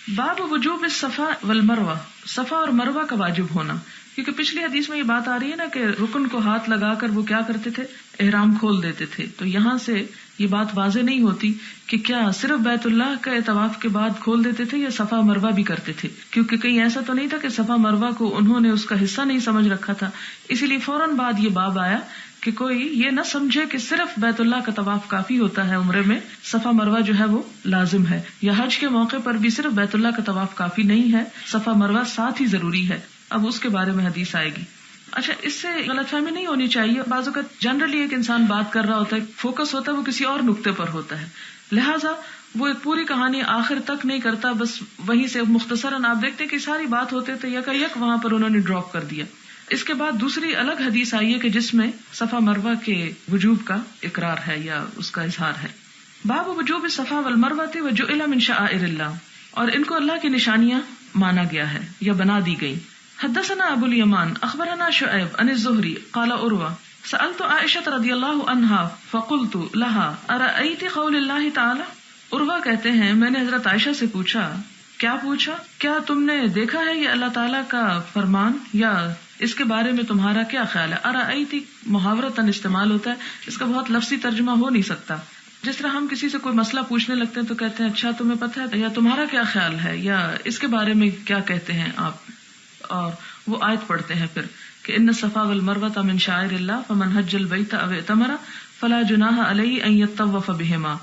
باب وجوب الصفا والمروہ، صفا اور مروہ کا واجب ہونا. کیونکہ پچھلی حدیث میں یہ بات آ رہی ہے نا کہ رکن کو ہاتھ لگا کر وہ کیا کرتے تھے، احرام کھول دیتے تھے. تو یہاں سے یہ بات واضح نہیں ہوتی کہ کیا صرف بیت اللہ کا طواف کے بعد کھول دیتے تھے یا صفا مروہ بھی کرتے تھے. کیونکہ کہیں ایسا تو نہیں تھا کہ صفا مروہ کو انہوں نے اس کا حصہ نہیں سمجھ رکھا تھا، اسی لیے فوراً بعد یہ باب آیا کہ کوئی یہ نہ سمجھے کہ صرف بیت اللہ کا طواف کافی ہوتا ہے عمرے میں، صفا مروہ جو ہے وہ لازم ہے. یا حج کے موقع پر بھی صرف بیت اللہ کا طواف کافی نہیں ہے، صفا مروہ ساتھ ہی ضروری ہے. اب اس کے بارے میں حدیث آئے گی. اچھا، اس سے غلط فہمی نہیں ہونی چاہیے. بعض اوقات جنرلی ایک انسان بات کر رہا ہوتا ہے، فوکس ہوتا ہے وہ کسی اور نقطے پر ہوتا ہے، لہٰذا وہ ایک پوری کہانی آخر تک نہیں کرتا، بس وہیں سے مختصراً آپ دیکھتے کہ ساری بات ہوتے تھے یک وہاں پر انہوں نے ڈراپ کر دیا. اس کے بعد دوسری الگ حدیث آئی ہے کہ جس میں صفا مروہ کے وجوب کا اقرار ہے یا اس کا اظہار ہے. باب وجوب الصفا والمروہ وجعل من شعائر اللہ، اور ان کو اللہ کی نشانیاں مانا گیا ہے یا بنا دی گئی. حدثنا ابو الیمان اخبرنا شعیب عن الزہری قال عروہ سألت عائشہ رضی اللہ عنہا فقلت لها ارأیت قول اللہ تعالی. عروہ کہتے ہیں میں نے حضرت عائشہ سے پوچھا، کیا پوچھا؟ کیا تم نے دیکھا ہے یہ اللہ تعالیٰ کا فرمان، یا اس کے بارے میں تمہارا کیا خیال ہے؟ ارأیتی محاورتاً استعمال ہوتا ہے، اس کا بہت لفظی ترجمہ ہو نہیں سکتا. جس طرح ہم کسی سے کوئی مسئلہ پوچھنے لگتے ہیں تو کہتے ہیں اچھا تمہیں پتہ ہے، یا تمہارا کیا خیال ہے، یا اس کے بارے میں کیا کہتے ہیں آپ. اور وہ آیت پڑھتے ہیں پھر کہ ان الصفا والمروہ من شعائر اللہ فمن حج البیت او اعتمر فلا جناح علیہ ان یطوف بہما،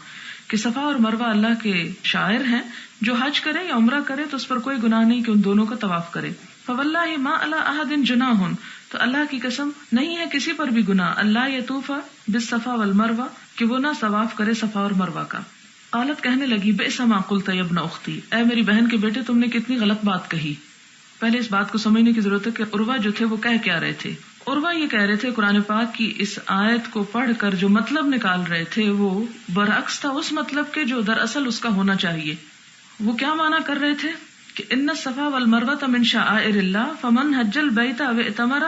کہ صفا اور مروہ اللہ کے شاعر ہیں، جو حج کرے یا عمرہ کرے تو اس پر کوئی گناہ نہیں کہ ان دونوں کا طواف کرے. فواللہ ما علی احد جناح، تو اللہ کی قسم نہیں ہے کسی پر بھی گناہ، اللہ یطوف بالصفا والمروہ، کہ وہ نہ طواف کرے صفا اور مروہ کا. قالت کہنے لگی بئس ما قلت یا ابن اختی، اے میری بہن کے بیٹے تم نے کتنی غلط بات کہی. پہلے اس بات کو سمجھنے کی ضرورت ہے کہ عروہ جو تھے وہ کہہ کیا رہے تھے. عروہ یہ کہہ رہے تھے قرآن پاک کی اس آیت کو پڑھ کر جو مطلب نکال رہے تھے وہ برعکس تھا اس مطلب کے جو دراصل اس کا ہونا چاہیے. وہ کیا مانا کر رہے تھے کہ ان الصفا والمروہ من شعائر اللہ فمن حج البیت او اعتمر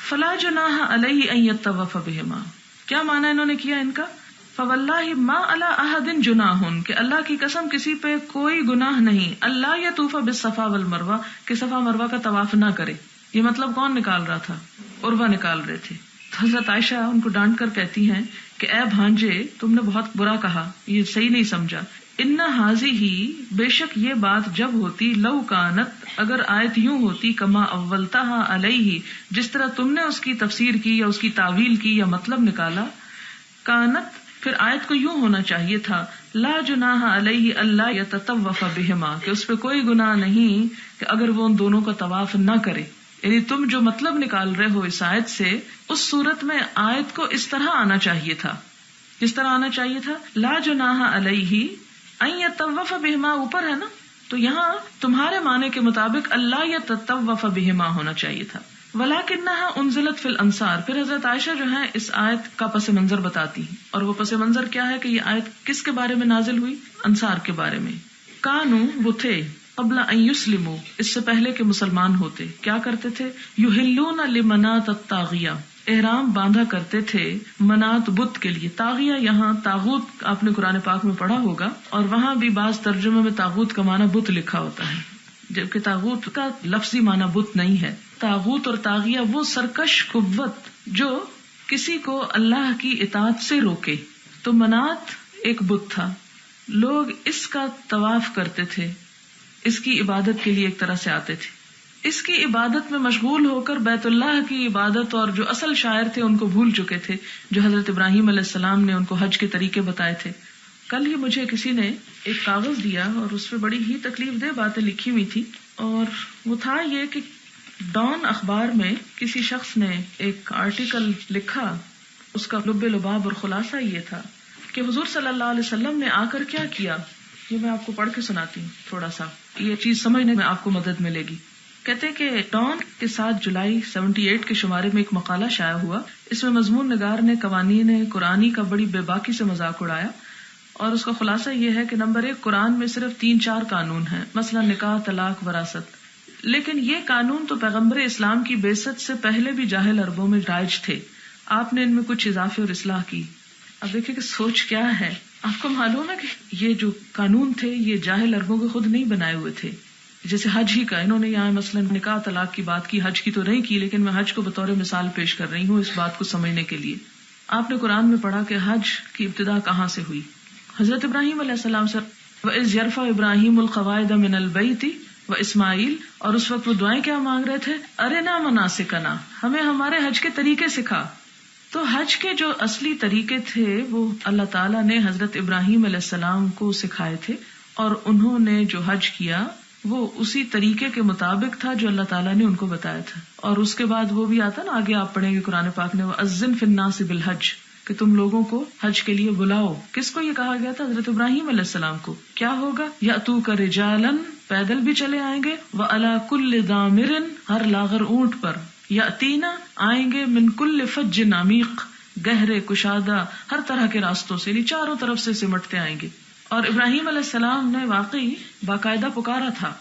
فلا جناح علیہ ان یطوف بہما. کیا مانا انہوں نے کیا ان کا؟ فواللہ ما علی احد جناح، کہ اللہ کی قسم کسی پہ کوئی گناہ نہیں، اللہ یطوف بالصفا والمروہ، کہ صفا مروہ کا طواف نہ کرے. یہ مطلب کون نکال رہا تھا؟ عروہ نکال رہے تھے. تو حضرت عائشہ ان کو ڈانٹ کر کہتی ہیں کہ اے بھانجے تم نے بہت برا کہا، یہ صحیح نہیں سمجھا. ان ہی بے شک یہ بات جب ہوتی، لو کانت اگر آیت یوں ہوتی، کما اولتہا علیہ جس طرح تم نے اس کی تفسیر کی یا اس کی تعویل کی یا مطلب نکالا، کانت پھر آیت کو یوں ہونا چاہیے تھا، لا جناح علیہ اللہ یتطوف بہما، کہ اس پہ کوئی گناہ نہیں کہ اگر وہ ان دونوں کا طواف نہ کرے. یعنی تم جو مطلب نکال رہے ہو اس آیت سے، اس صورت میں آیت کو اس طرح آنا چاہیے تھا. کس طرح آنا چاہیے تھا؟ لا جناح علیہ ان یطوف بہما اوپر ہے نا، تو یہاں تمہارے معنی کے مطابق اللہ یتطوف بہما ہونا چاہیے تھا. ولکنھا انزلت فی الانصار. پھر حضرت عائشہ جو ہیں اس آیت کا پس منظر بتاتی ہیں، اور وہ پس منظر کیا ہے کہ یہ آیت کس کے بارے میں نازل ہوئی؟ انصار کے بارے میں. کانو وہ تھے قبل ان یسلموا، اس سے پہلے کہ مسلمان ہوتے، کیا کرتے تھے؟ یحلون لمنات الطاغیہ، احرام باندھا کرتے تھے منات بت کے لیے. طاغیہ یہاں طاغوت آپ نے قرآن پاک میں پڑھا ہوگا، اور وہاں بھی بعض ترجمے میں طاغوت کا معنی بت لکھا ہوتا ہے، جبکہ طاغوت کا لفظی معنی بت نہیں ہے. طاغوت اور طاغیہ وہ سرکش قوت جو کسی کو اللہ کی اطاعت سے روکے. تو منات ایک بت تھا، لوگ اس کا طواف کرتے تھے، اس کی عبادت کے لیے ایک طرح سے آتے تھے. اس کی عبادت میں مشغول ہو کر بیت اللہ کی عبادت اور جو اصل شاعر تھے ان کو بھول چکے تھے، جو حضرت ابراہیم علیہ السلام نے ان کو حج کے طریقے بتائے تھے. کل ہی مجھے کسی نے ایک کاغذ دیا اور اس پہ بڑی ہی تکلیف دہ باتیں لکھی ہوئی تھی، اور وہ تھا یہ کہ ڈان اخبار میں کسی شخص نے ایک آرٹیکل لکھا، اس کا لب لباب اور خلاصہ یہ تھا کہ حضور صلی اللہ علیہ وسلم نے آ کر کیا کیا. یہ میں آپ کو پڑھ کے سناتی ہوں، تھوڑا سا یہ چیز سمجھنے میں آپ کو مدد ملے گی. کہتے کہ ڈان کے 7 جولائی 78 کے شمارے میں ایک مقالہ شائع ہوا. اس میں مضمون نگار نے قوانین قرآنی کا بڑی بے باکی سے مذاق اڑایا، اور اس کا خلاصہ یہ ہے کہ نمبر 1، قرآن میں صرف 3-4 قانون ہیں، مثلا نکاح، طلاق، وراثت، لیکن یہ قانون تو پیغمبر اسلام کی بعثت سے پہلے بھی جاہل عربوں میں رائج تھے. آپ نے ان میں کچھ اضافے اور اصلاح کی. اب دیکھیں کہ سوچ کیا ہے. آپ کو معلوم ہے کہ یہ جو قانون تھے یہ جاہل عربوں کے خود نہیں بنائے ہوئے تھے، جیسے حج ہی کا، انہوں نے یہاں مثلا نکاح طلاق کی بات کی، حج کی تو نہیں کی، لیکن میں حج کو بطور مثال پیش کر رہی ہوں اس بات کو سمجھنے کے لیے. آپ نے قرآن میں پڑھا کہ حج کی ابتدا کہاں سے ہوئی؟ حضرت ابراہیم علیہ السلام سے. وَإِذْ يَرْفَعُ إِبْرَاهِيمُ الْقَوَاعِدَ مِنَ الْبَيْتِ وَإِسْمَاعِيلُ، اور اس وقت وہ دعائیں کیا مانگ رہے تھے؟ أَرِنَا مَنَاسِكَنَا، ہمیں ہمارے حج کے طریقے سکھا. تو حج کے جو اصلی طریقے تھے وہ اللہ تعالیٰ نے حضرت ابراہیم علیہ السلام کو سکھائے تھے، اور انہوں نے جو حج کیا وہ اسی طریقے کے مطابق تھا جو اللہ تعالیٰ نے ان کو بتایا تھا. اور اس کے بعد وہ بھی آتا نا، آگے آپ پڑھیں گے قرآن پاک نے، وَأَذِّن فِي النَّاسِ بِالْحَجِّ، کہ تم لوگوں کو حج کے لیے بلاؤ. کس کو یہ کہا گیا تھا؟ حضرت ابراہیم علیہ السلام کو. کیا ہوگا؟ یأتوک رجالا، پیدل بھی چلے آئیں گے، وعلی کل ضامر، ہر لاغر اونٹ پر، یأتینا، آئیں گے، من کل فج عمیق، گہرے کشادہ ہر طرح کے راستوں سے، چاروں طرف سے سمٹتے آئیں گے. اور ابراہیم علیہ السلام نے واقعی باقاعدہ پکارا تھا،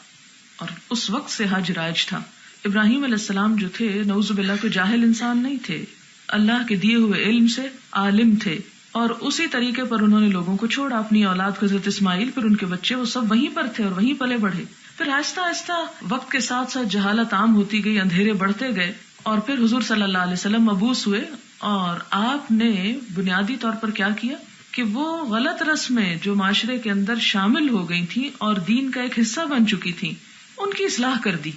اور اس وقت سے حج رائج تھا. ابراہیم علیہ السلام جو تھے نعوذ باللہ کوئی جاہل انسان نہیں تھے، اللہ کے دیے ہوئے علم سے عالم تھے، اور اسی طریقے پر انہوں نے لوگوں کو چھوڑا. اپنی اولاد کو، حضرت اسماعیل، پھر ان کے بچے، وہ سب وہیں پر تھے اور وہیں پلے بڑھے. پھر آہستہ آہستہ وقت کے ساتھ ساتھ جہالت عام ہوتی گئی، اندھیرے بڑھتے گئے، اور پھر حضور صلی اللہ علیہ وسلم مبعوث ہوئے، اور آپ نے بنیادی طور پر کیا کیا کہ وہ غلط رسمیں جو معاشرے کے اندر شامل ہو گئی تھیں اور دین کا ایک حصہ بن چکی تھیں، ان کی اصلاح کر دی.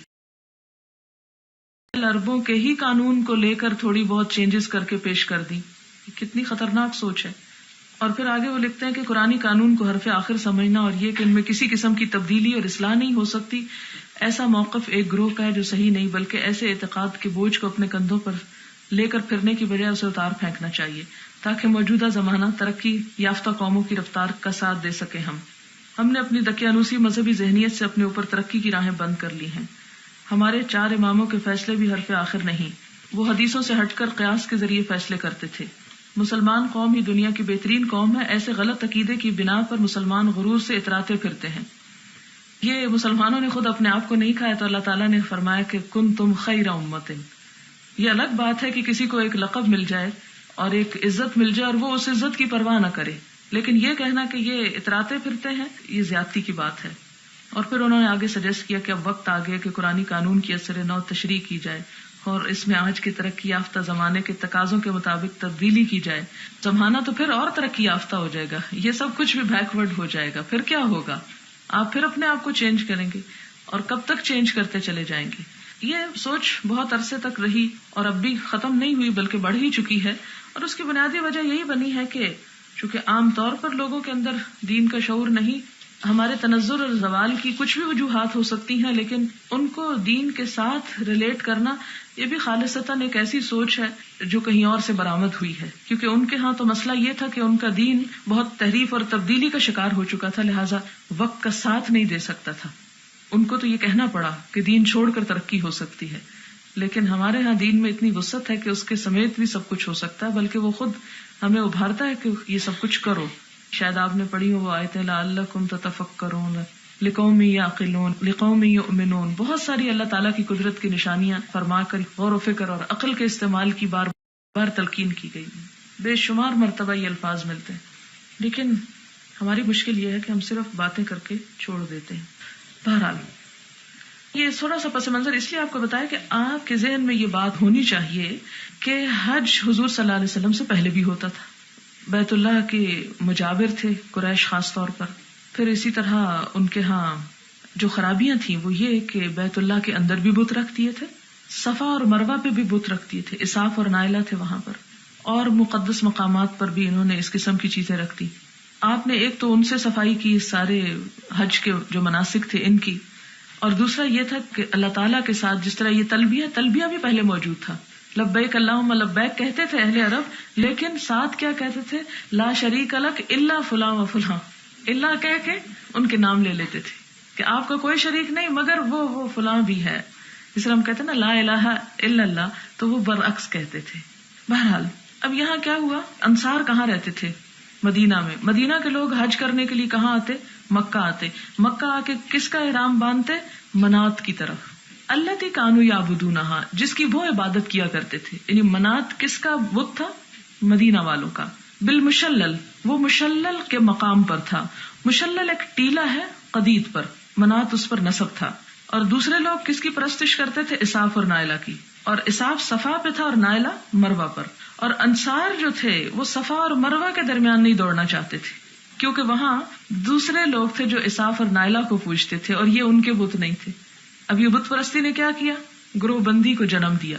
عربوں کے ہی قانون کو لے کر تھوڑی بہت چینجز کر کے پیش کر دی. کتنی خطرناک سوچ ہے. اور پھر آگے وہ لکھتے ہیں کہ قرآنی قانون کو حرف آخر سمجھنا، اور یہ کہ ان میں کسی قسم کی تبدیلی اور اصلاح نہیں ہو سکتی، ایسا موقف ایک گروہ کا ہے جو صحیح نہیں، بلکہ ایسے اعتقاد کے بوجھ کو اپنے کندھوں پر لے کر پھرنے کی بجائے اسے اتار پھینکنا چاہیے، تاکہ موجودہ زمانہ ترقی یافتہ قوموں کی رفتار کا ساتھ دے سکے. ہم نے اپنی دقیانوسی مذہبی ذہنیت سے اپنے اوپر ترقی کی راہیں بند کر لی ہیں. ہمارے 4 اماموں کے فیصلے بھی حرف آخر نہیں، وہ حدیثوں سے ہٹ کر قیاس کے ذریعے فیصلے کرتے تھے. مسلمان قوم ہی دنیا کی بہترین قوم ہے. ایسے غلط عقیدے کی بنا پر مسلمان غرور سے اتراتے پھرتے ہیں. یہ مسلمانوں نے خود اپنے آپ کو نہیں کھایا، تو اللہ تعالیٰ نے فرمایا کہ کنتم خیر امت. یہ الگ بات ہے کہ کسی کو ایک لقب مل جائے اور ایک عزت مل جائے اور وہ اس عزت کی پرواہ نہ کرے، لیکن یہ کہنا کہ یہ اتراتے پھرتے ہیں، یہ زیادتی کی بات ہے. اور پھر انہوں نے آگے سجیسٹ کیا کہ اب وقت آ گیا کہ قرآنی قانون کی اثر نو تشریح کی جائے اور اس میں آج کے ترقی یافتہ زمانے کے تقاضوں کے مطابق تبدیلی کی جائے. زمانہ تو پھر اور ترقی یافتہ ہو جائے گا، یہ سب کچھ بھی بیکورڈ ہو جائے گا. پھر کیا ہوگا؟ آپ پھر اپنے آپ کو چینج کریں گے، اور کب تک چینج کرتے چلے جائیں گے؟ یہ سوچ بہت عرصے تک رہی اور اب بھی ختم نہیں ہوئی بلکہ بڑھ ہی چکی ہے. اور اس کی بنیادی وجہ یہی بنی ہے کہ چونکہ عام طور پر لوگوں کے اندر دین کا شعور نہیں. ہمارے تنزل اور زوال کی کچھ بھی وجوہات ہو سکتی ہیں، لیکن ان کو دین کے ساتھ ریلیٹ کرنا یہ بھی خالصتاً ایک ایسی سوچ ہے جو کہیں اور سے برآمد ہوئی ہے. کیونکہ ان کے ہاں تو مسئلہ یہ تھا کہ ان کا دین بہت تحریف اور تبدیلی کا شکار ہو چکا تھا، لہٰذا وقت کا ساتھ نہیں دے سکتا تھا. ان کو تو یہ کہنا پڑا کہ دین چھوڑ کر ترقی ہو سکتی ہے. لیکن ہمارے ہاں دین میں اتنی وسعت ہے کہ اس کے سمیت بھی سب کچھ ہو سکتا ہے، بلکہ وہ خود ہمیں ابھارتا ہے کہ یہ سب کچھ کرو. شاید آپ نے پڑھی ہو وہ آیتیں لعلکم تتفکرون لقوم یعقلون لقوم یؤمنون. بہت ساری اللہ تعالیٰ کی قدرت کی نشانیاں فرما کر غور و فکر اور عقل کے استعمال کی بار بار تلقین کی گئی. بے شمار مرتبہ یہ الفاظ ملتے ہیں، لیکن ہماری مشکل یہ ہے کہ ہم صرف باتیں کر کے چھوڑ دیتے ہیں. بہرحال یہ تھوڑا سا پس منظر اس لیے آپ کو بتایا کہ آپ کے ذہن میں یہ بات ہونی چاہیے کہ حج حضور صلی اللہ علیہ وسلم سے پہلے بھی ہوتا تھا. بیت اللہ کے مجاور تھے قریش خاص طور پر. پھر اسی طرح ان کے ہاں جو خرابیاں تھیں وہ یہ کہ بیت اللہ کے اندر بھی بت رکھ دیے تھے، صفا اور مروہ پہ بھی بت رکھ دیے تھے، اساف اور نائلہ تھے وہاں پر، اور مقدس مقامات پر بھی انہوں نے اس قسم کی چیزیں رکھ دی. آپ نے ایک تو ان سے صفائی کی سارے حج کے جو مناسک تھے ان کی، اور دوسرا یہ تھا کہ اللہ تعالیٰ کے ساتھ جس طرح یہ تلبیہ بھی پہلے موجود تھا. لبیک اللہم لبیک کہتے تھے اہل عرب، لیکن ساتھ کیا کہتے تھے؟ لا شریک لک الا فلاں و فلاں. اللہ کہہ کے ان کے نام لے لیتے تھے کہ آپ کا کوئی شریک نہیں مگر وہ فلاں بھی ہے. جس طرح ہم کہتے ہیں نا لا الہ الا اللہ، تو وہ برعکس کہتے تھے. بہرحال اب یہاں کیا ہوا؟ انصار کہاں رہتے تھے؟ مدینہ میں. مدینہ کے لوگ حج کرنے کے لیے کہاں آتے؟ مکہ آتے. مکہ آ کے کس کا احرام باندھتے؟ منات کی طرف. التی کانوا یعبدونہا، جس کی وہ عبادت کیا کرتے تھے. یعنی منات کس کا بت تھا؟ مدینہ والوں کا. بالمشلل، وہ مشلل کے مقام پر تھا. مشلل ایک ٹیلہ ہے قدید پر، منات اس پر نصب تھا. اور دوسرے لوگ کس کی پرستش کرتے تھے؟ اساف اور نائلہ کی. اور اساف صفا پہ تھا اور نائلہ مروہ پر. اور انصار جو تھے وہ صفا اور مروہ کے درمیان نہیں دوڑنا چاہتے تھے، کیونکہ وہاں دوسرے لوگ تھے جو اساف اور نائلہ کو پوجتے تھے اور یہ ان کے بت نہیں تھے. اب یہ بت پرستی نے کیا کیا؟ گروہ بندی کو جنم دیا.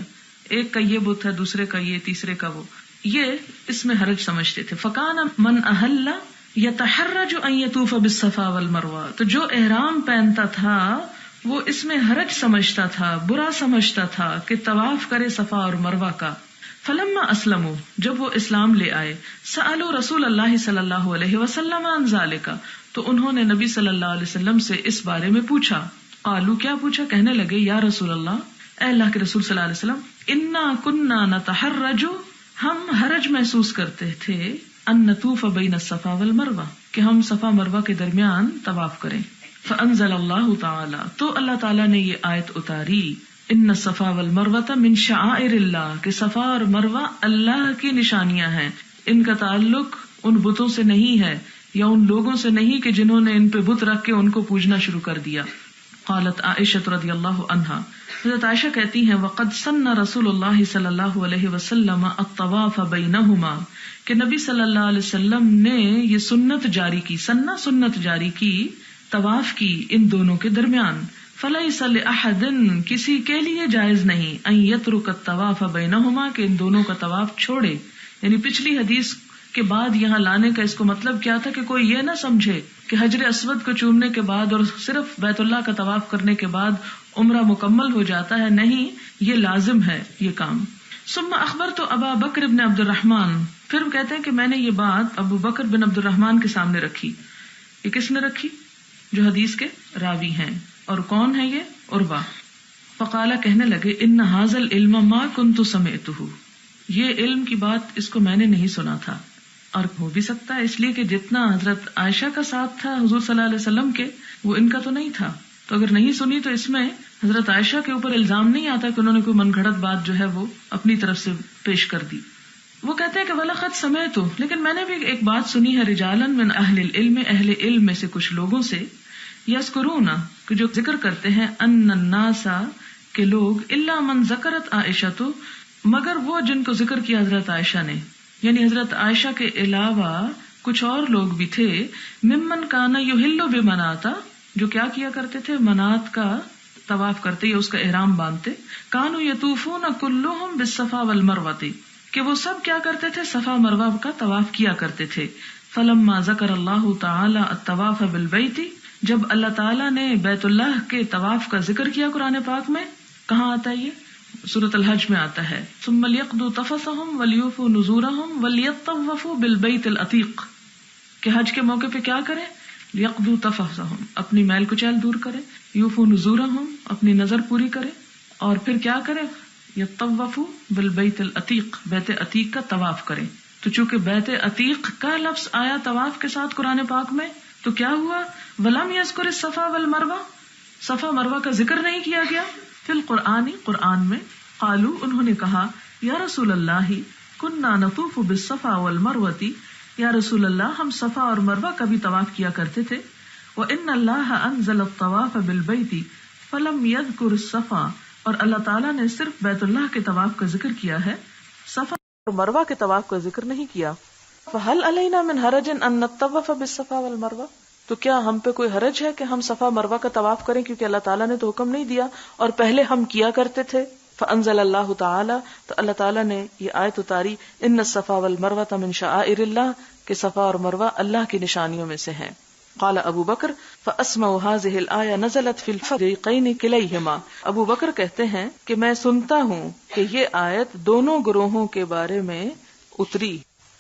ایک کا یہ بت ہے، دوسرے کا یہ، تیسرے کا وہ. یہ اس میں حرج سمجھتے تھے. فکان من احل یتحرج ان یطوف بالصفا والمروہ، تو جو احرام پہنتا تھا وہ اس میں حرج سمجھتا تھا، برا سمجھتا تھا کہ طواف کرے صفا اور مروہ کا. فلما اسلموا، جب وہ اسلام لے آئے، سألوا رسول اللہ صلی اللہ علیہ وسلم عن ذالک، تو انہوں نے نبی صلی اللہ علیہ وسلم سے اس بارے میں پوچھا. قالوا، کیا پوچھا؟ کہنے لگے یا رسول اللہ، اے اللہ کے رسول صلی اللہ علیہ وسلم، انا کنا نتحرج، ہم حرج محسوس کرتے تھے، ان نطوف بین الصفا والمروہ، کہ ہم صفا مروہ کے درمیان طواف کریں. فانزل اللہ تعالی، تو اللہ تعالیٰ نے یہ آیت اتاری، ان الصفا والمروہ من شعائر اللہ، کہ صفا اور مروہ اللہ کی نشانیاں ہیں. ان کا تعلق ان بتوں سے نہیں ہے یا ان لوگوں سے نہیں کہ جنہوں نے ان پہ بت رکھ کے ان کو پوجنا شروع کر دیا. قالت عائشہ رضی اللہ عنہا، حضرت عائشہ کہتی ہیں، وقد سن رسول اللہ صلی اللہ علیہ وسلم الطواف بینہما، کہ نبی صلی اللہ علیہ وسلم نے یہ سنت جاری کی، سنت جاری کی، طواف کی ان دونوں کے درمیان. فلیس لأحد، کسی کے لیے جائز نہیں، ان یترک الطواف بینہما، کہ ان دونوں کا طواف چھوڑے. یعنی پچھلی حدیث کے بعد یہاں لانے کا اس کو مطلب کیا تھا کہ کوئی یہ نہ سمجھے کہ حجر اسود کو چومنے کے بعد اور صرف بیت اللہ کا طواف کرنے کے بعد عمرہ مکمل ہو جاتا ہے. نہیں، یہ لازم ہے یہ کام. ثم اخبرت ابا بکر بن عبد الرحمن، پھر کہتے ہیں کہ میں نے یہ بات ابو بکر بن عبد الرحمن کے سامنے رکھی. یہ کس نے رکھی؟ جو حدیث کے راوی ہیں. اور کون ہے یہ؟ عروہ. فقال، کہنے لگے، ان ھذا العلم ما كنت سمعته، یہ علم کی بات اس کو میں نے نہیں سنا تھا. اور ہو بھی سکتا ہے اس لیے کہ جتنا حضرت عائشہ کا ساتھ تھا حضور صلی اللہ علیہ وسلم کے، وہ ان کا تو نہیں تھا. تو اگر نہیں سنی تو اس میں حضرت عائشہ کے اوپر الزام نہیں آتا کہ انہوں نے کوئی من گھڑت بات جو ہے وہ اپنی طرف سے پیش کر دی. وہ کہتے ہیں کہ وَلَقَدْ سَمِعْتُ، لیکن میں نے بھی ایک بات سنی ہے، رِجَالًا مِنْ أَهْلِ الْعِلْمِ، اہل علم میں سے کچھ لوگوں سے، یذکرون، کہ جو ذکر کرتے ہیں، ان الناس، کہ لوگ، الا من ذکرت عائشہ، مگر وہ جن کو ذکر کیا حضرت عائشہ نے، یعنی حضرت عائشہ کے علاوہ کچھ اور لوگ بھی تھے، ممن کان یحل بمنات، جو کیا کرتے تھے؟ منات کا طواف کرتے یا اس کا احرام باندھتے. کانوا یطوفون کلهم بالصفا والمروہ، کہ وہ سب کیا کرتے تھے؟ صفا مروہ کا طواف کیا کرتے تھے. فلما ذکر اللہ تعالی الطواف بالبیت، جب اللہ تعالیٰ نے بیت اللہ کے طواف کا ذکر کیا قرآن پاک میں، کہاں آتا ہے یہ؟ سورۃ الحج میں آتا ہے، ثم لیقضوا تفثهم ولیوفوا نذورهم ولیطوفوا بالبیت العتیق، کہ حج کے موقع پہ کیا کریں؟ لیقضوا تفثهم، اپنی میل کچیل دور کریں، یوفوا نذورهم، اپنی نظر پوری کریں، اور پھر کیا کریں؟ یطوفوا بالبیت العتیق، بیت عتیق کا طواف کریں. تو چونکہ بیت عتیق کا لفظ آیا طواف کے ساتھ قرآن پاک میں، تو کیا ہوا؟ ولم یذکر الصفا والمروہ، صفا مروہ کا ذکر نہیں کیا گیا. فی القرآن، قرآن میں. قالوا، انہوں نے کہا، یا رسول اللہ کننا نطوف بالصفا والمروہ، یا رسول اللہ ہم صفا اور مروہ کا بھی طواف کیا کرتے تھے. وان اللہ انزل الطواف بالبیت فلم یذکر الصفا، اور اللہ تعالیٰ نے صرف بیت اللہ کے طواف کا ذکر کیا ہے، صفا اور مروہ کے طواف کا ذکر نہیں کیا. فہل علینا من حرج ان نطوف بالصفا والمروہ، تو کیا ہم پہ کوئی حرج ہے کہ ہم صفا مروہ کا طواف کریں، کیونکہ اللہ تعالیٰ نے تو حکم نہیں دیا اور پہلے ہم کیا کرتے تھے. فانزل اللہ تعالی، تو اللہ تعالیٰ نے یہ آیت اتاری، ان الصفا والمروہ من شعائر اللہ، کہ صفا اور مروہ اللہ کی نشانیوں میں سے ہیں. قال ابو بکر فاسمع هذه الآية نزلت في الفريقين كليهما، ابو بکر کہتے ہیں کہ میں سنتا ہوں کہ یہ آیت دونوں گروہوں کے بارے میں اتری.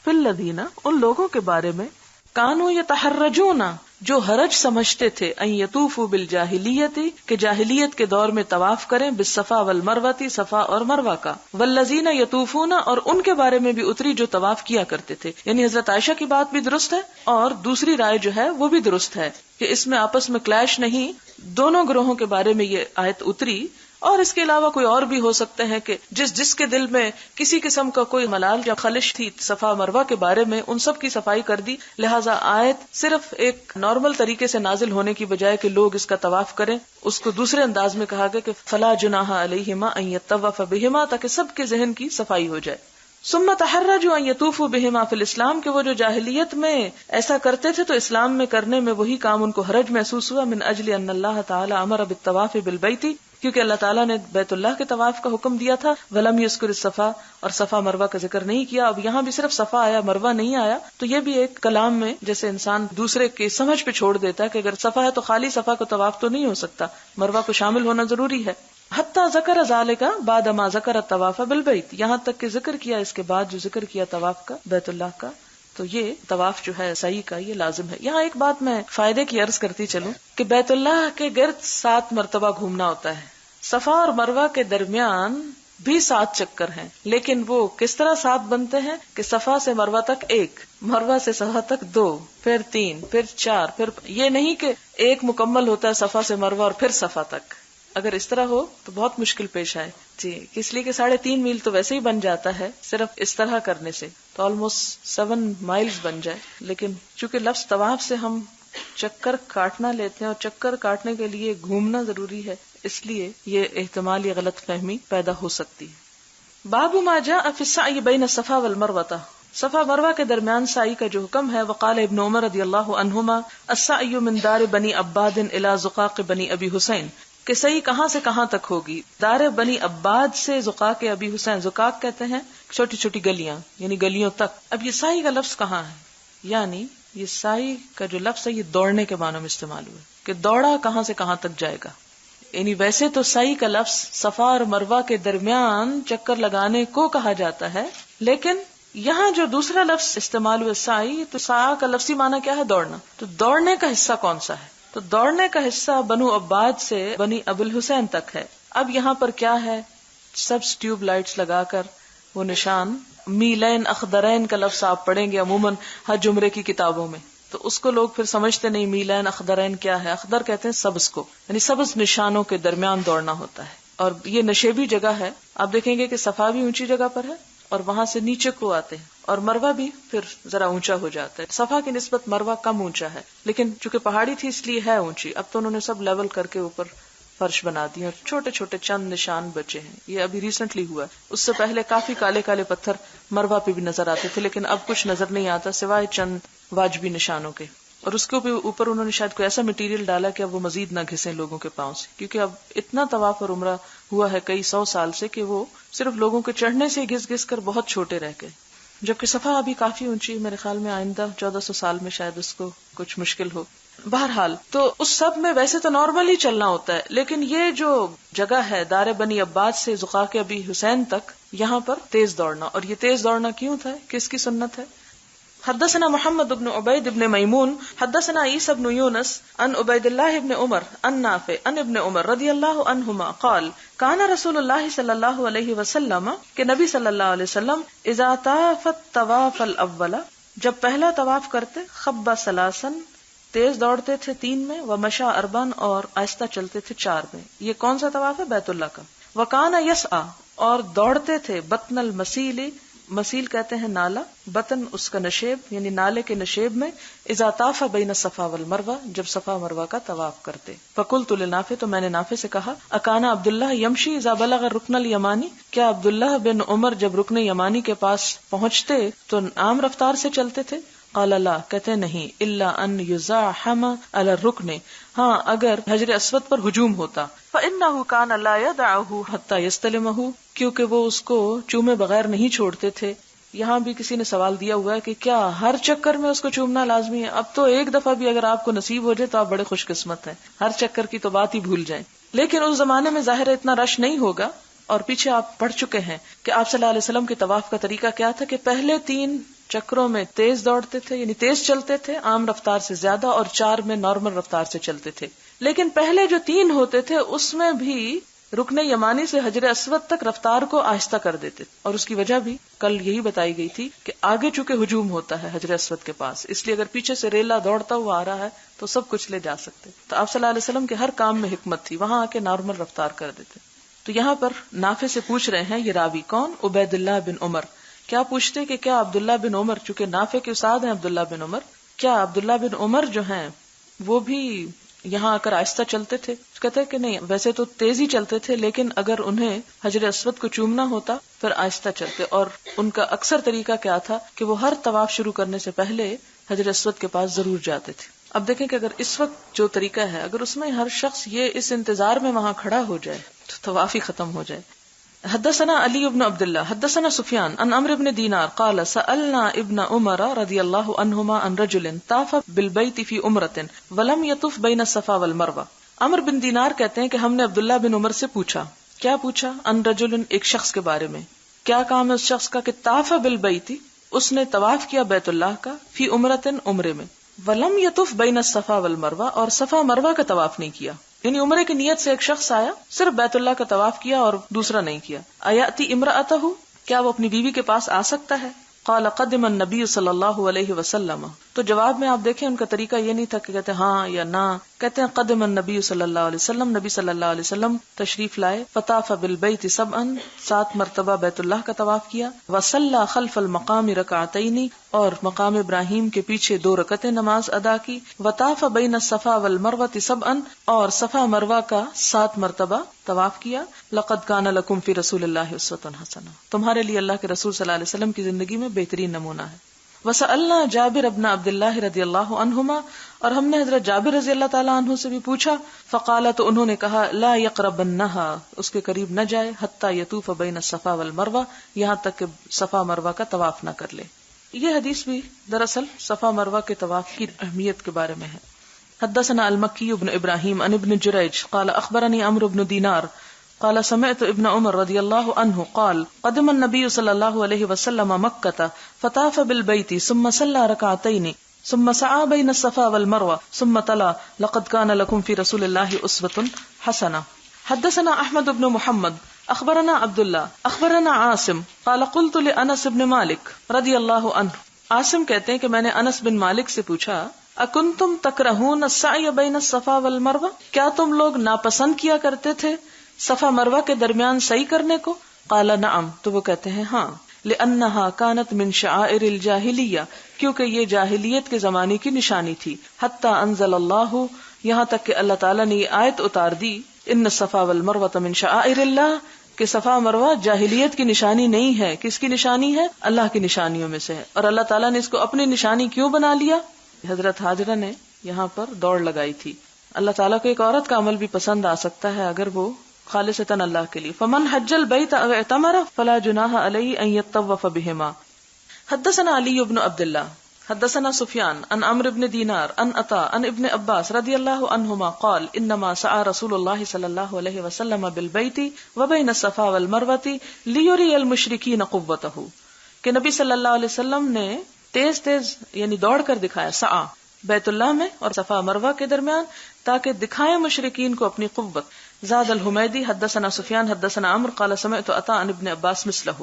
فی الذین، ان لوگوں کے بارے میں، کانوا یتحرجون، جو حرج سمجھتے تھے، ان یطوفوا بالجاہلیت، کہ جاہلیت کے دور میں طواف کریں، بالصفا والمروہ، صفا اور مروہ کا. والذین یطوفون، اور ان کے بارے میں بھی اتری جو طواف کیا کرتے تھے. یعنی حضرت عائشہ کی بات بھی درست ہے اور دوسری رائے جو ہے وہ بھی درست ہے کہ اس میں آپس میں کلیش نہیں. دونوں گروہوں کے بارے میں یہ آیت اتری اور اس کے علاوہ کوئی اور بھی ہو سکتے ہیں کہ جس کے دل میں کسی قسم کا کوئی ملال یا خلش تھی صفا مروہ کے بارے میں، ان سب کی صفائی کر دی. لہٰذا آیت صرف ایک نارمل طریقے سے نازل ہونے کی بجائے کہ لوگ اس کا طواف کریں، اس کو دوسرے انداز میں کہا گیا کہ فلا جناح علیہما ان یطوف بہما، تاکہ سب کے ذہن کی صفائی ہو جائے. ثم تحرجوا ان یطوفوا بہما فی الاسلام، کہ وہ جو جاہلیت میں ایسا کرتے تھے تو اسلام میں کرنے میں وہی کام ان کو حرج محسوس ہوا. من اجل ان اللہ تعالی امر بالطواف بالبیت، کیونکہ اللہ تعالیٰ نے بیت اللہ کے طواف کا حکم دیا تھا. ولم یذکر الصفا، اور صفا مروہ کا ذکر نہیں کیا. اب یہاں بھی صرف صفا آیا، مروہ نہیں آیا، تو یہ بھی ایک کلام میں جیسے انسان دوسرے کے سمجھ پہ چھوڑ دیتا ہے کہ اگر صفا ہے تو خالی صفا کو طواف تو نہیں ہو سکتا، مروہ کو شامل ہونا ضروری ہے. حتی ذکر ذالک بعد ما ذکر الطواف بالبیت، یہاں تک کہ ذکر کیا اس کے بعد جو ذکر کیا طواف کا بیت اللہ کا، تو یہ طواف جو ہے سعی کا یہ لازم ہے. یہاں ایک بات میں فائدے کی عرض کرتی چلوں کہ بیت اللہ کے گرد 7 مرتبہ گھومنا ہوتا ہے. صفا اور مروہ کے درمیان بھی 7 چکر ہیں، لیکن وہ کس طرح 7 بنتے ہیں کہ صفا سے مروہ تک 1، مروہ سے صفا تک 2، پھر 3، پھر 4، پھر یہ نہیں کہ ایک مکمل ہوتا ہے صفا سے مروہ اور پھر صفا تک. اگر اس طرح ہو تو بہت مشکل پیش آئے جی، اس لیے کہ 3.5 میل تو ویسے ہی بن جاتا ہے صرف اس طرح کرنے سے، تو آلموسٹ 7 مائلز بن جائے. لیکن چونکہ لفظ طواف سے ہم چکر کاٹنا لیتے ہیں اور چکر کاٹنے کے لیے گھومنا ضروری ہے، اس لیے یہ احتمال یا غلط فہمی پیدا ہو سکتی ہے. باب ما جاء فی السعی بین الصفا والمروہ، صفا مروہ کے درمیان سعی کا جو حکم ہے. وقال ابن عمر رضی اللہ عنہما السعی من دار بنی عباد الی زقاق بنی ابی حسین، کہ سعی کہاں سے کہاں تک ہوگی؟ دار بنی عباد سے زقاق ابی حسین، زقاق کہتے ہیں چھوٹی چھوٹی گلیاں، یعنی گلیوں تک. اب یہ سعی کا لفظ کہاں ہے؟ یعنی یہ سعی کا جو لفظ ہے یہ دوڑنے کے معنی میں استعمال ہوا کہ دوڑا کہاں سے کہاں تک جائے گا. یعنی ویسے تو سعی کا لفظ صفا اور مروہ کے درمیان چکر لگانے کو کہا جاتا ہے، لیکن یہاں جو دوسرا لفظ استعمال ہوا سعی، تو سعی کا لفظی معنی کیا ہے؟ دوڑنا. تو دوڑنے کا حصہ کون سا ہے؟ تو دوڑنے کا حصہ بنو عباد سے بنی ابو الحسین تک ہے. اب یہاں پر کیا ہے؟ سب ٹیوب لائٹس لگا کر وہ نشان، میلین اخضرین کا لفظ آپ پڑھیں گے عموماً حج عمرے کی کتابوں میں، تو اس کو لوگ پھر سمجھتے نہیں میلین اخضرین کیا ہے. اخضر کہتے ہیں سبز کو، یعنی سبز نشانوں کے درمیان دوڑنا ہوتا ہے. اور یہ نشیبی جگہ ہے. آپ دیکھیں گے کہ صفا بھی اونچی جگہ پر ہے اور وہاں سے نیچے کو آتے ہیں، اور مروہ بھی پھر ذرا اونچا ہو جاتا ہے. صفا کی نسبت مروہ کم اونچا ہے، لیکن چونکہ پہاڑی تھی اس لیے ہے اونچی. اب تو انہوں نے سب لیول کر کے اوپر فرش بنا دی اور چھوٹے چھوٹے چند نشان بچے ہیں. یہ ابھی ریسنٹلی ہوا ہے. اس سے پہلے کافی کالے کالے پتھر مروہ پہ بھی نظر آتے تھے، لیکن اب کچھ نظر نہیں آتا سوائے چند واجبی نشانوں کے. اور اس کے اوپر انہوں نے شاید کوئی ایسا مٹیریل ڈالا کہ اب وہ مزید نہ گھسیں لوگوں کے پاؤں سے، کیونکہ اب اتنا طواف اور عمرہ ہوا ہے کئی 100 سال سے کہ وہ صرف لوگوں کے چڑھنے سے گھس گھس کر بہت چھوٹے رہ گئے. جبکہ صفا ابھی کافی اونچی، میرے خیال میں آئندہ 1400 سال میں شاید اس کو کچھ مشکل ہو. بہرحال تو اس سب میں ویسے تو نارمل ہی چلنا ہوتا ہے، لیکن یہ جو جگہ ہے دار بنی عباد سے زقاق ابی حسین تک، یہاں پر تیز دوڑنا. اور یہ تیز دوڑنا کیوں تھا؟ کس کی سنت ہے؟ حدثنا محمد بن عبید بن میمون حدثنا عیسی بن یونس عن عبید اللہ بن عمر عن نافع عن ابن عمر رضی اللہ عنہما قال کان رسول اللہ صلی اللہ علیہ وسلم، کہ نبی صلی اللہ علیہ وسلم اذا طاف الطواف الاول، جب پہلا طواف کرتے، خب ثلاثا، تیز دوڑتے تھے 3 میں، ومشى اربعا، اور آہستہ چلتے تھے 4 میں. یہ کون سا طواف ہے؟ بیت اللہ کا. وکان یسعى، اور دوڑتے تھے بطن المسیل، مسیل کہتے ہیں نالا، بطن اس کا نشیب یعنی نالے کے نشیب میں، اذا طاف بین الصفا والمروہ، جب صفا مروہ کا طواف کرتے. فقلت لنافع، تو میں نے نافع سے کہا، اکان عبداللہ یمشی اذا بلغ الرکن الیمانی، کیا عبداللہ بن عمر جب رکن یمانی کے پاس پہنچتے تو عام رفتار سے چلتے تھے؟ قال لا، کہتے نہیں، الا ان یزاحم علی الرکن، ہاں اگر حجر اسود پر ہجوم ہوتا. فانه كان لا يدعه حتى يستلمه، کیونکہ وہ اس کو چومے بغیر نہیں چھوڑتے تھے. یہاں بھی کسی نے سوال دیا ہوا ہے کہ کیا ہر چکر میں اس کو چومنا لازمی ہے؟ اب تو ایک دفعہ بھی اگر آپ کو نصیب ہو جائے تو آپ بڑے خوش قسمت ہیں، ہر چکر کی تو بات ہی بھول جائیں. لیکن اس زمانے میں ظاہر اتنا رش نہیں ہوگا، اور پیچھے آپ پڑھ چکے ہیں کہ آپ صلی اللہ علیہ وسلم کے طواف کا طریقہ کیا تھا کہ پہلے 3 چکروں میں تیز دوڑتے تھے، یعنی تیز چلتے تھے عام رفتار سے زیادہ، اور 4 میں نارمل رفتار سے چلتے تھے. لیکن پہلے جو 3 ہوتے تھے اس میں بھی رکن یمانی سے حجر اسود تک رفتار کو آہستہ کر دیتے، اور اس کی وجہ بھی کل یہی بتائی گئی تھی کہ آگے چونکہ ہجوم ہوتا ہے حجر اسود کے پاس، اس لیے اگر پیچھے سے ریلا دوڑتا ہوا آ رہا ہے تو سب کچھ لے جا سکتے. تو آپ صلی اللہ علیہ وسلم کے ہر کام میں حکمت تھی، وہاں آ کے نارمل رفتار کر دیتے. تو یہاں پر نافع سے پوچھ رہے ہیں یہ راوی کون؟ عبید اللہ بن عمر. کیا پوچھتے کہ کیا عبداللہ بن عمر، چونکہ نافع کے استاد ہیں عبداللہ بن عمر، کیا عبداللہ بن عمر جو ہیں وہ بھی یہاں آ کر آہستہ چلتے تھے؟ کہتے کہ نہیں، ویسے تو تیزی چلتے تھے، لیکن اگر انہیں حجر اسود کو چومنا ہوتا پھر آہستہ چلتے. اور ان کا اکثر طریقہ کیا تھا کہ وہ ہر طواف شروع کرنے سے پہلے حجر اسود کے پاس ضرور جاتے تھے. اب دیکھیں کہ اگر اس وقت جو طریقہ ہے، اگر اس میں ہر شخص یہ اس انتظار میں وہاں کھڑا ہو جائے تو طواف ہی ختم ہو جائے. حدثنا علی بن عبد اللہ حدثنا سفیان عن عمرو بن دینار قال سألنا ابن عمر رضی اللہ عنہما عن رجل طاف بالبیت فی عمرة ولم يطف بین الصفا والمروہ. عمرو بن دینار کہتے ہیں کہ ہم نے عبداللہ بن عمر سے پوچھا. کیا پوچھا؟ عن رجل، ایک شخص کے بارے میں. کیا کام ہے اس شخص کا؟ کہ طاف بالبیت، اس نے طواف کیا بیت اللہ کا، فی عمرة، عمرے میں، ولم یطف بین الصفا والمروہ، اور صفا مروہ کا طواف نہیں کیا. یعنی عمرے کی نیت سے ایک شخص آیا، صرف بیت اللہ کا طواف کیا اور دوسرا نہیں کیا. ایاتی امرأتہ، کیا وہ اپنی بیوی کے پاس آ سکتا ہے؟ قال قدم النبی صلی اللہ علیہ وسلم. تو جواب میں آپ دیکھیں ان کا طریقہ یہ نہیں تھا کہ کہتے ہاں یا نہ، کہتے ہیں قدم النبی صلی اللہ علیہ وسلم، نبی صلی اللہ علیہ وسلم تشریف لائے. فطاف بالبیت سبعا، 7 مرتبہ بیت اللہ کا طواف کیا. وصلی خلف المقام رکعتین، اور مقام ابراہیم کے پیچھے 2 رکعتیں نماز ادا کی. وطاف بین الصفا والمروہ سبعا، اور صفا مروہ کا 7 مرتبہ طواف کیا. لقد کان لکم فی رسول اللہ اسوۃ حسنہ، تمہارے لیے اللہ کے رسول صلی اللہ علیہ وسلم کی زندگی میں بہترین نمونہ ہے. وسألنا جابر ابن عبد اللہ رضی اللہ عنہما، اور ہم نے حضرت جابر رضی اللہ تعالیٰ عنہ سے بھی پوچھا. فقال، تو انہوں نے کہا لا یقربنہا، اس کے قریب نہ جائے، حتی یطوف بین الصفا والمروہ، یہاں تک کہ صفا مروہ کا طواف نہ کر لے. یہ حدیث بھی دراصل صفا مروہ کے طواف کی اہمیت کے بارے میں ہے. حدثنا المکی بن ابراہیم عن ابن جریج قال اخبرنی عمرو بن دینار قال سمعت ابن عمر رضی اللہ عنہ قال قدم النبی صلی اللہ علیہ وسلم مکہ فطاف بالبیت ثم صلی رکعتین ثم سعى بین الصفا والمروہ ثم تلا لقد کان لکم فی رسول اللہ اسوۃ حسنہ. حدثنا احمد بن محمد اخبرنا عبداللہ اخبرنا عاصم قال قلت لانس بن مالک رضی اللہ عنہ. عاصم کہتے ہیں کہ میں نے انس بن مالک سے پوچھا اکنتم تکرہون السعی بین الصفا والمروہ، کیا تم لوگ ناپسند کیا کرتے تھے صفا مروہ کے درمیان صحیح کرنے کو؟ قال نعم، تو وہ کہتے ہیں ہاں. لأنہا کانت من شعائر الجاہلیہ، کیونکہ یہ جاہلیت کے زمانے کی نشانی تھی. حتی انزل اللہ، یہاں تک کہ اللہ تعالیٰ نے یہ آیت اتار دی ان الصفا والمروہ من شعائر اللہ، کہ صفا مروہ جاہلیت کی نشانی نہیں ہے. کس کی نشانی ہے؟ اللہ کی نشانیوں میں سے ہے. اور اللہ تعالیٰ نے اس کو اپنی نشانی کیوں بنا لیا؟ حضرت ہاجرہ نے یہاں پر دوڑ لگائی تھی. اللہ تعالیٰ کو ایک عورت کا عمل بھی پسند آ سکتا ہے اگر وہ خالصتاً اللہ کے لیے. فمن حج البیت او اعتمر فلا جناح علیہ ان یطوف بہما. حدثنا علی بن عبد اللہ حدثنا سفیان عن عمرو بن دینار عن عطاء عن ابن عباس رضی اللہ عنہما قال انما سعى رسول اللہ صلی اللہ علیہ وسلم بالبیت وبین الصفا والمروہ لیری المشرکین قوتہ، کہ نبی صلی اللہ علیہ وسلم نے تیز تیز یعنی دوڑ کر دکھایا سعی بیت اللہ میں اور صفا مروہ کے درمیان، تاکہ دکھائیں مشرکین کو اپنی قوت. زاد الحمیدی حدثنا سفیان حدثنا عمرو قال سمعت عطاء عن ابن عباس مثلہ.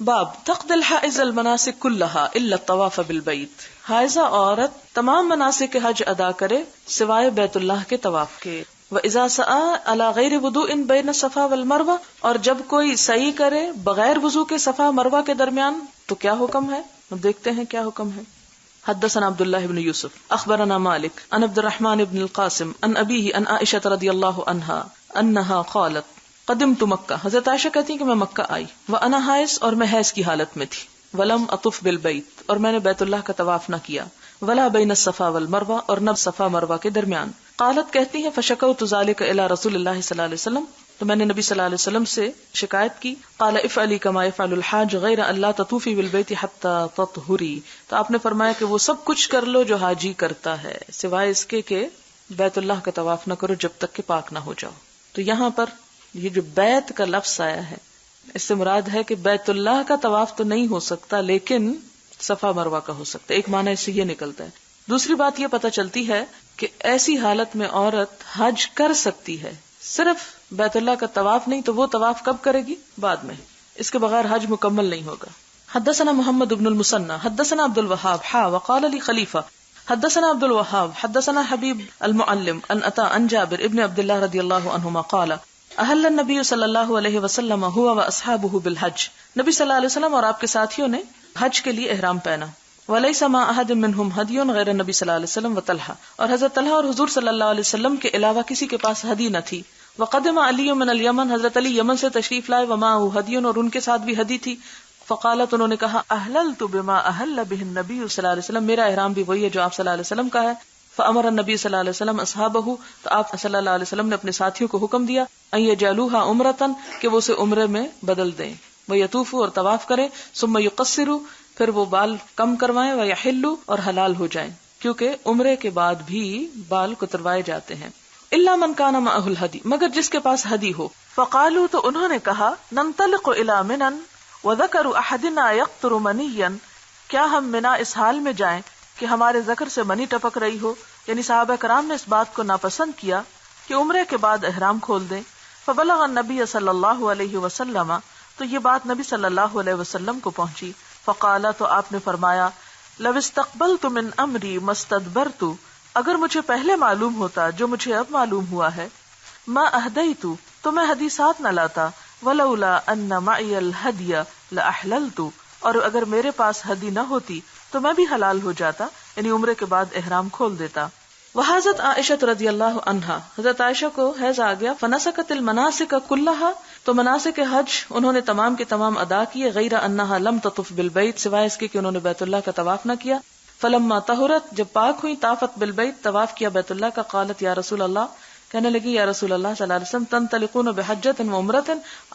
باب تقضی الحائض المناسک کلہا الا الطواف بالبیت، حائضہ عورت تمام مناسک حج ادا کرے سوائے بیت اللہ کے طواف کے. وَإِذَا سَعَى عَلَى غَيْرِ وُضُوءٍ بَيْنَ الصَّفَا وَالْمَرْوَةِ، اور جب کوئی سعی کرے بغیر وضو کے صفا مروہ کے درمیان تو کیا حکم ہے؟ اب دیکھتے ہیں کیا حکم ہے. حدثنا عبداللہ بن یوسف اخبرنا مالک عن عبد الرحمن بن القاسم عن ابیہ عن عائشہ رضی اللہ عنہا انہا قالت قدمت مکہ، حضرت عائشہ کہتی ہیں کہ میں مکہ آئی، وانا حائض، اور میں حیض کی حالت میں تھی، ولم اطف بالبیت، اور میں نے بیت اللہ کا طواف نہ کیا، ولا بین الصفا والمروہ، اور نہ صفا مروہ کے درمیان. قالت کہتی ہیں فشکوت ذلک الی رسول اللہ صلی اللہ علیہ وسلم، تو میں نے نبی صلی اللہ علیہ وسلم سے شکایت کی. قال افعلی کما یفعل الحاج غیر ان لا تطوفی بالبیت حتی تطہری، تو آپ نے فرمایا کہ وہ سب کچھ کر لو جو حاجی کرتا ہے سوائے اس کے کہ بیت اللہ کا طواف نہ کرو جب تک کہ پاک نہ ہو جاؤ. تو یہاں پر یہ جو بیت کا لفظ آیا ہے اس سے مراد ہے کہ بیت اللہ کا طواف تو نہیں ہو سکتا لیکن صفا مروہ کا ہو سکتا ہے. ایک معنی اس سے یہ نکلتا ہے. دوسری بات یہ پتہ چلتی ہے کہ ایسی حالت میں عورت حج کر سکتی ہے، صرف بیت اللہ کا طواف نہیں، تو وہ طواف کب کرے گی؟ بعد میں. اس کے بغیر حج مکمل نہیں ہوگا. حدثنا محمد بن المثنى حدثنا عبد الوهاب وقال لي خلیفہ حدثنا عبد الوهاب حدثنا حبیب المعلم عن عطاء عن جابر ابن عبد الله رضی اللہ عنہما قال احل النبی صلی اللہ علیہ وسلم ہوا واصحابہ بالحج، نبی صلی اللہ علیہ وسلم اور آپ کے ساتھیوں نے حج کے لیے احرام پہنا. ولیس مع احد منہم ہدی غیر نبی صلی اللہ علیہ وسلم وطلحہ، اور حضرت طلحہ اور حضور صلی اللہ علیہ وسلم کے علاوہ کسی کے پاس ہدی نہ تھی. وقدم علی من الیمن، حضرت علی یمن سے تشریف لائے، ومعہ ہدی، اور ان کے ساتھ بھی ہدی تھی. فقالت، انہوں نے کہا، احللت بما احل بہ النبی صلی اللہ علیہ وسلم، میرا احرام بھی وہی ہے جو آپ صلی اللہ علیہ وسلم کا ہے. فامر النبی صلی اللہ علیہ وسلم اصحابہ، تو آپ صلی اللہ علیہ وسلم نے اپنے ساتھیوں کو حکم دیا، ان یجعلوها عمرۃ، کہ وہ اسے عمرے میں بدل دیں، ویطوفوا، اور طواف کریں، ثم یقصروا، پھر وہ بال کم کروائیں، ویحلوا، اور حلال ہو جائیں، کیونکہ عمرے کے بعد بھی بال کتروائے جاتے ہیں. الا من کان معه الہدی، مگر جس کے پاس ہدی ہو. فقالوا، تو انہوں نے کہا، ننطلق الی منن وذکر احدنا یقطر منیا، کیا ہم منا اس حال میں جائیں کہ ہمارے ذکر سے منی ٹپک رہی ہو. یعنی صحابہ کرام نے اس بات کو ناپسند کیا کہ عمرے کے بعد احرام کھول دیں. فبلغ النبی صلی اللہ علیہ وسلم، تو یہ بات نبی صلی اللہ علیہ وسلم کو پہنچی. فقال، تو آپ نے فرمایا، لو استقبلت من امری ما استدبرت، اگر مجھے پہلے معلوم ہوتا جو مجھے اب معلوم ہوا ہے، ما اہدیت، تو میں ہدی ساتھ نہ لاتا، ولولا ان معی الہدی لاحللت، اور اگر میرے پاس ہدی نہ ہوتی تو میں بھی حلال ہو جاتا، یعنی عمرے کے بعد احرام کھول دیتا. وحضرت عائشہ رضی اللہ عنہا، حضرت عائشہ کو حیض آ گیا. فنسکت المناسک کلہا، تو مناسک حج انہوں نے تمام کے تمام ادا کیے، غیر انہا لم تطف بالبیت، سوائے اس کے کہ انہوں نے بیت اللہ کا طواف نہ کیا. فلما طہرت، جب پاک ہوئی، طافت بالبیت، طواف کیا بیت اللہ کا. قالت یا رسول اللہ، کہنے لگی یا رسول اللہ صلی اللہ علیہ وسلم، تنطلقون بحجۃ و عمرۃ،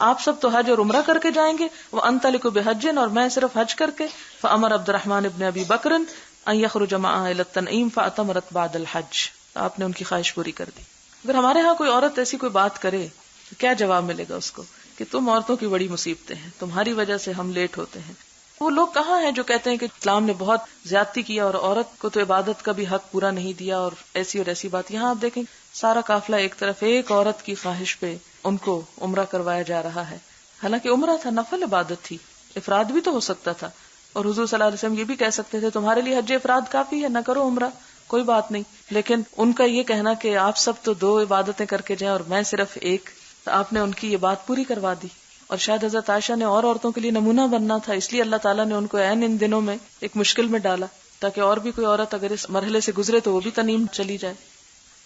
آپ سب تو حج اور عمرہ کر کے جائیں گے، وانطلق بحج، اور میں صرف حج کر کے. فامر عبد الرحمن ابن ابی بکر ان یخرج معها الى التنعیم فاعتمرت بعد الحج، آپ نے ان کی خواہش پوری کر دی. اگر ہمارے ہاں کوئی عورت ایسی کوئی بات کرے تو کیا جواب ملے گا اس کو کہ تم عورتوں کی بڑی مصیبتیں ہیں، تمہاری وجہ سے ہم لیٹ ہوتے ہیں. وہ لوگ کہاں ہیں جو کہتے ہیں کہ اسلام نے بہت زیادتی کیا اور عورت کو تو عبادت کا بھی حق پورا نہیں دیا اور ایسی اور ایسی بات. یہاں آپ دیکھیں سارا قافلہ ایک طرف، ایک عورت کی خواہش پہ ان کو عمرہ کروایا جا رہا ہے، حالانکہ عمرہ تھا، نفل عبادت تھی، افراد بھی تو ہو سکتا تھا. اور حضور صلی اللہ علیہ وسلم یہ بھی کہہ سکتے تھے تمہارے لیے حج افراد کافی ہے، نہ کرو عمرہ، کوئی بات نہیں. لیکن ان کا یہ کہنا کہ آپ سب تو 2 عبادتیں کر کے جائیں اور میں صرف ایک، تو آپ نے ان کی یہ بات پوری کروا دی. اور شاید حضرت عائشہ نے اور عورتوں کے لیے نمونہ بننا تھا، اس لیے اللہ تعالیٰ نے ان کو عین ان دنوں میں ایک مشکل میں ڈالا تاکہ اور بھی کوئی عورت اگر اس مرحلے سے گزرے تو وہ بھی تنعیم چلی جائے.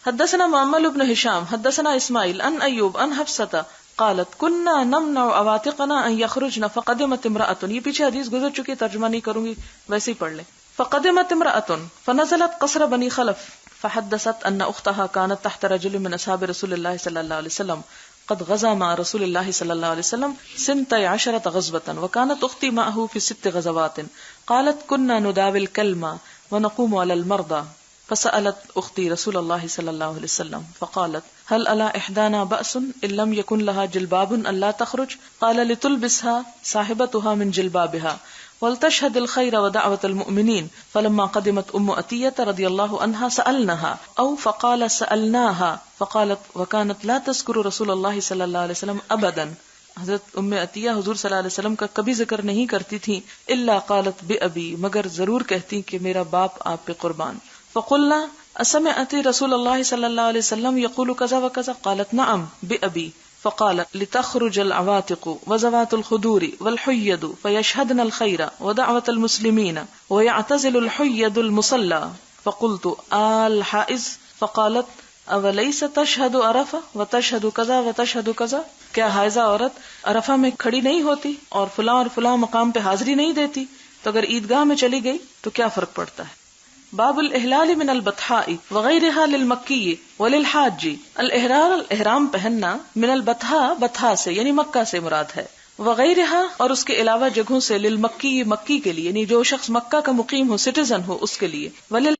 حدثنا معمر بن ہشام حدثنا اسماعیل ان ایوب ان حفصہ قالت كنا نمنع عواتقنا ان يخرجن فقدمت امرأة، یہ پیچھے حدیث گزر چکی ہے، ترجمہ نہیں کروں گی، ویسے ہی پڑھ لیں. فقدمت امرأة فنزلت قصر بني خلف فحدثت ان اختها كانت تحت رجل من اصحاب رسول الله صلی اللہ علیہ وسلم قد غزا مع رسول الله صلی اللہ علیہ وسلم 12 غزوة وكانت اختي معه في 6 غزوات. قالت كنا نداوي الكلمة ونقوم على المرضى، فسألت اختي رسول الله صلی اللہ علیہ وسلم فقالت هل على احدانا بأس ان لم يكن لها جلباب الا تخرج؟ قال لتلبسها صاحبتها من جلبابها ولتشهد الخير ودعوة المؤمنين. فلما قدمت عطية رضي الله عنها سألناها او فقال سألناها فقالت وكانت لا تذكر رسول الله صلى الله عليه وسلم ابدا، حضرت عطیہ حضور صلی اللہ علیہ وسلم کا کبھی ذکر نہیں کرتی تھی، الا قالت بأبي، مگر ضرور کہتی کہ میرا باپ آپ پہ قربان. فقلنا اسمعت رسول اللہ صلی اللہ علیہ وسلم یقول کذا وکذا؟ قالت نعم بأبی. فقال لتخرج العواتق وذوات الخدور والحید فيشهدن الخير ودعوة المسلمين ويعتزل الحید المصلى. فقلت الحائز؟ فقالت اوليس تشهد عرفہ وتشهد كذا وتشهد كذا؟ کیا حائزہ عورت عرفہ میں کھڑی نہیں ہوتی اور فلاں مقام پہ حاضری نہیں دیتی؟ تو اگر عیدگاہ میں چلی گئی تو کیا فرق پڑتا ہے؟ باب الاحلال من البطحاء وغیرها للمکی وللحاج. الاحرام پہننا من البطحاء، بطحاء سے یعنی مکہ سے مراد ہے، وغیرها اور اس کے علاوہ جگہوں سے، للمکی مکی کے لیے یعنی جو شخص مکہ کا مقیم ہو، سٹیزن ہو، اس کے لیے، وللحاج